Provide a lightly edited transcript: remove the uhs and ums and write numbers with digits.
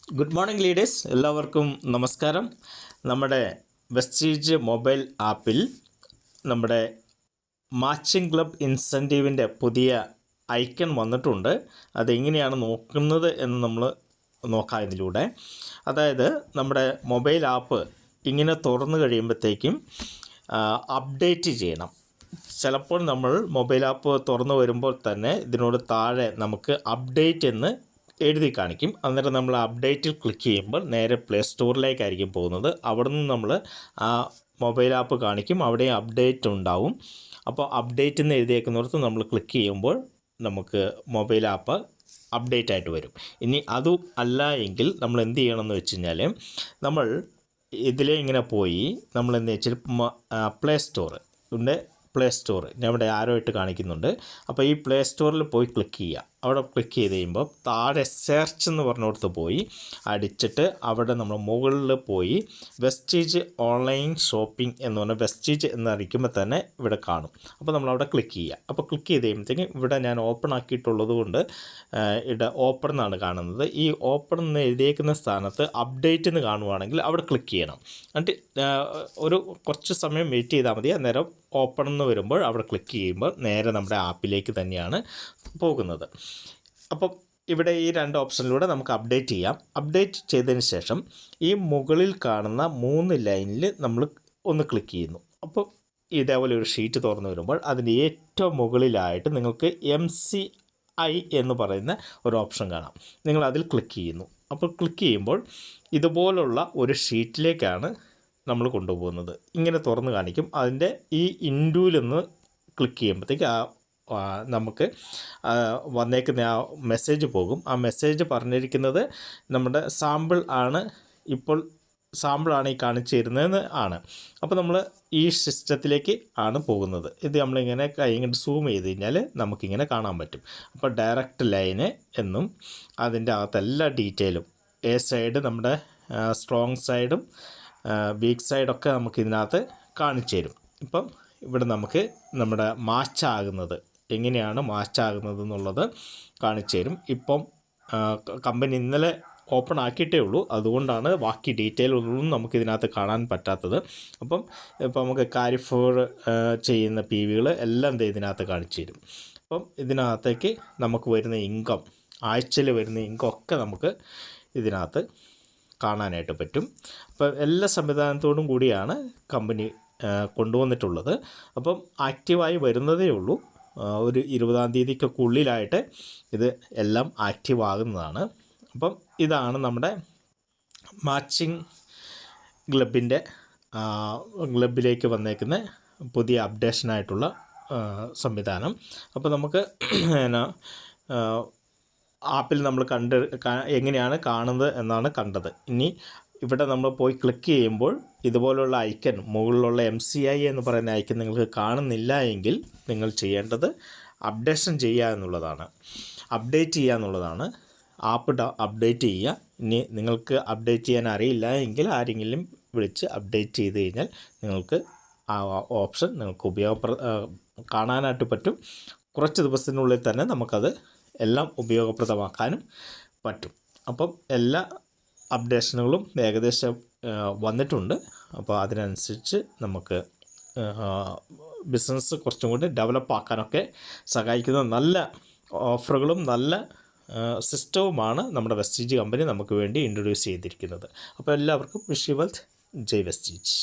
Good morning leaders, എല്ലാവർക്കും നമസ്കാരം. നമ്മുടെ വെസ്റ്റീജ് മൊബൈൽ ആപ്പിൽ നമ്മുടെ മാച്ചിങ് ക്ലബ് ഇൻസെൻറ്റീവിൻ്റെ പുതിയ ഐക്കൺ വന്നിട്ടുണ്ട്. അതെങ്ങനെയാണ് നോക്കുന്നത് എന്ന് നമ്മൾ നോക്കാം ഇതിലൂടെ. അതായത് നമ്മുടെ മൊബൈൽ ആപ്പ് ഇങ്ങനെ തുറന്നു കഴിയുമ്പോഴത്തേക്കും അപ്ഡേറ്റ് ചെയ്യണം. ചിലപ്പോൾ നമ്മൾ മൊബൈൽ ആപ്പ് തുറന്നു വരുമ്പോൾ തന്നെ ഇതിനോട് താഴെ നമുക്ക് അപ്ഡേറ്റ് എന്ന് എഴുതി കാണിക്കും. അന്നേരം നമ്മൾ അപ്ഡേറ്റിൽ ക്ലിക്ക് ചെയ്യുമ്പോൾ നേരെ പ്ലേ സ്റ്റോറിലേക്കായിരിക്കും പോകുന്നത്. അവിടെ നിന്ന് നമ്മൾ ആ മൊബൈൽ ആപ്പ് കാണിക്കും, അവിടെ അപ്ഡേറ്റ് ഉണ്ടാവും. അപ്പോൾ അപ്ഡേറ്റ് എന്ന് എഴുതിയേക്കുന്നിടത്ത് നമ്മൾ ക്ലിക്ക് ചെയ്യുമ്പോൾ നമുക്ക് മൊബൈൽ ആപ്പ് അപ്ഡേറ്റ് ആയിട്ട് വരും. ഇനി അതും അല്ല എങ്കിൽ നമ്മൾ എന്ത് ചെയ്യണമെന്ന് വെച്ച് കഴിഞ്ഞാൽ, നമ്മൾ ഇതിലേ ഇങ്ങനെ പോയി നമ്മൾ എന്ന് വെച്ചാൽ പ്ലേ സ്റ്റോർ ഇവിടെ ആരോ ഇട്ട് കാണിക്കുന്നുണ്ട്. അപ്പോൾ ഈ പ്ലേ സ്റ്റോറിൽ പോയി ക്ലിക്ക് ചെയ്യുക. അവിടെ ക്ലിക്ക് ചെയ്ത് കഴിയുമ്പോൾ താഴെ സെർച്ച് എന്ന് പറഞ്ഞിടത്ത് പോയി അടിച്ചിട്ട് അവിടെ നമ്മൾ മുകളിൽ പോയി വെസ്റ്റീജ് ഓൺലൈൻ ഷോപ്പിംഗ് എന്ന് പറഞ്ഞാൽ വെസ്റ്റീജ് എന്നടിക്കുമ്പോൾ തന്നെ ഇവിടെ കാണും. അപ്പോൾ നമ്മളവിടെ ക്ലിക്ക് ചെയ്യുക. അപ്പോൾ ക്ലിക്ക് ചെയ്ത് കഴിയുമ്പോഴത്തേക്കും ഇവിടെ ഞാൻ ഓപ്പൺ ആക്കിയിട്ടുള്ളത് കൊണ്ട് ഇവിടെ ഓപ്പൺ എന്നാണ് കാണുന്നത്. ഈ ഓപ്പൺ എന്ന് എഴുതിയേക്കുന്ന സ്ഥാനത്ത് അപ്ഡേറ്റ് എന്ന് കാണുവാണെങ്കിൽ അവിടെ ക്ലിക്ക് ചെയ്യണം. എന്നിട്ട് ഒരു കുറച്ച് സമയം വെയിറ്റ് ചെയ്താൽ മതി. അന്നേരം ഓപ്പൺ എന്ന് വരുമ്പോൾ അവിടെ ക്ലിക്ക് ചെയ്യുമ്പോൾ നേരെ നമ്മുടെ ആപ്പിലേക്ക് തന്നെയാണ് പോകുന്നത്. അപ്പം ഇവിടെ ഈ രണ്ട് ഓപ്ഷനിലൂടെ നമുക്ക് അപ്ഡേറ്റ് ചെയ്യാം. അപ്ഡേറ്റ് ചെയ്തതിന് ശേഷം ഈ മുകളിൽ കാണുന്ന 3 ലൈനിൽ നമ്മൾ ഒന്ന് ക്ലിക്ക് ചെയ്യുന്നു. അപ്പോൾ ഇതേപോലെ ഒരു ഷീറ്റ് തുറന്നു വരുമ്പോൾ അതിൻ്റെ ഏറ്റവും മുകളിലായിട്ട് നിങ്ങൾക്ക് MCI എന്ന് പറയുന്ന ഒരു ഓപ്ഷൻ കാണാം. നിങ്ങൾ അതിൽ ക്ലിക്ക് ചെയ്യുന്നു. അപ്പോൾ ക്ലിക്ക് ചെയ്യുമ്പോൾ ഇതുപോലുള്ള ഒരു ഷീറ്റിലേക്കാണ് നമ്മൾ കൊണ്ടുപോകുന്നത്. ഇങ്ങനെ തുറന്ന് കാണിക്കും. അതിൻ്റെ ഈ ഇൻഡുവിലൊന്ന് ക്ലിക്ക് ചെയ്യുമ്പോഴത്തേക്ക് നമുക്ക് വന്നേക്കുന്ന ആ മെസ്സേജ് പോകും. ആ മെസ്സേജ് പറഞ്ഞിരിക്കുന്നത് നമ്മുടെ സാമ്പിളാണ് ഈ കാണിച്ചു തരുന്നതെന്ന് ആണ്. അപ്പോൾ നമ്മൾ ഈ സിസ്റ്റത്തിലേക്ക് ആണ് പോകുന്നത്. ഇത് നമ്മളിങ്ങനെ കൈ കൊണ്ട് സൂം ചെയ്ത് കഴിഞ്ഞാൽ നമുക്കിങ്ങനെ കാണാൻ പറ്റും. അപ്പോൾ ഡയറക്റ്റ് ലൈന് എന്നും അതിൻ്റെ അകത്ത് എല്ലാ ഡീറ്റെയിലും സൈഡ് നമ്മുടെ സ്ട്രോങ് സൈഡും വീക്ക് സൈഡൊക്കെ നമുക്ക് ഇതിനകത്ത് കാണിച്ചു തരും. ഇപ്പം ഇവിടെ നമുക്ക് നമ്മുടെ മാച്ചാകുന്നത് എങ്ങനെയാണ് മാച്ചാകുന്നത് എന്നുള്ളത് കാണിച്ചു തരും. ഇപ്പം കമ്പനി ഇന്നലെ ഓപ്പൺ ആക്കിയിട്ടേ ഉള്ളൂ, അതുകൊണ്ടാണ് ബാക്കി ഡീറ്റെയിൽ ഒന്നും നമുക്കിതിനകത്ത് കാണാൻ പറ്റാത്തത്. അപ്പം നമുക്ക് ക്യാരി ഫോർവേഡ് ചെയ്യുന്ന PVകൾ എല്ലാം ഇതിനകത്ത് കാണിച്ചു തരും. അപ്പം ഇതിനകത്തേക്ക് നമുക്ക് വരുന്ന ഇൻകം, ആഴ്ചയിൽ വരുന്ന ഇൻകം ഒക്കെ നമുക്ക് ഇതിനകത്ത് കാണാനായിട്ട് പറ്റും. അപ്പോൾ എല്ലാ സംവിധാനത്തോടും കൂടിയാണ് കമ്പനി കൊണ്ടുവന്നിട്ടുള്ളത്. അപ്പം ആക്റ്റീവായി വരുന്നതേ ഉള്ളൂ. ഒരു 20-ാം തീയതിക്കൊക്കെ ഇത് എല്ലാം ആക്റ്റീവ് ആകുന്നതാണ്. അപ്പം ഇതാണ് നമ്മുടെ മാച്ചിങ് ക്ലബിലേക്ക് വന്നേക്കുന്ന പുതിയ അപ്ഡേഷനായിട്ടുള്ള സംവിധാനം. അപ്പോൾ നമുക്ക് ആപ്പിൽ നമ്മൾ എങ്ങനെയാണ് കാണുന്നത് എന്നാണ് കണ്ടത്. ഇനി ഇവിടെ നമ്മൾ പോയി ക്ലിക്ക് ചെയ്യുമ്പോൾ ഇതുപോലുള്ള ഐക്കൺ, മുകളിലുള്ള MCI എന്ന് പറയുന്ന ഐക്കൺ നിങ്ങൾക്ക് കാണുന്നില്ല എങ്കിൽ നിങ്ങൾ ചെയ്യേണ്ടത് അപ്ഡേറ്റ് ചെയ്യുക എന്നുള്ളതാണ്. ആപ്പ് അപ്ഡേറ്റ് ചെയ്യുക. ഇനി നിങ്ങൾക്ക് അപ്ഡേറ്റ് ചെയ്യാൻ അറിയില്ല എങ്കിൽ ആരെങ്കിലും വിളിച്ച് അപ്ഡേറ്റ് ചെയ്ത് കഴിഞ്ഞാൽ നിങ്ങൾക്ക് ആ ഓപ്ഷൻ നിങ്ങൾക്ക് കാണാനായിട്ട് പറ്റും. കുറച്ച് ദിവസത്തിനുള്ളിൽ തന്നെ നമുക്കത് എല്ലാം ഉപയോഗപ്രദമാക്കാനും പറ്റും. അപ്പം എല്ലാ അപ്ഡേഷനുകളും ഏകദേശം വന്നിട്ടുണ്ട്. അപ്പോൾ അതിനനുസരിച്ച് നമുക്ക് ബിസിനസ് കുറച്ചും കൂടി ഡെവലപ്പാക്കാനൊക്കെ സഹായിക്കുന്ന നല്ല ഓഫറുകളും നല്ല സിസ്റ്റവുമാണ് നമ്മുടെ വെസ്റ്റീജ് കമ്പനി നമുക്ക് വേണ്ടി ഇൻട്രൊഡ്യൂസ് ചെയ്തിരിക്കുന്നത്. അപ്പോൾ എല്ലാവർക്കും വിഷ് യു വെൽത്ത്. ജയ് വെസ്റ്റീജ്.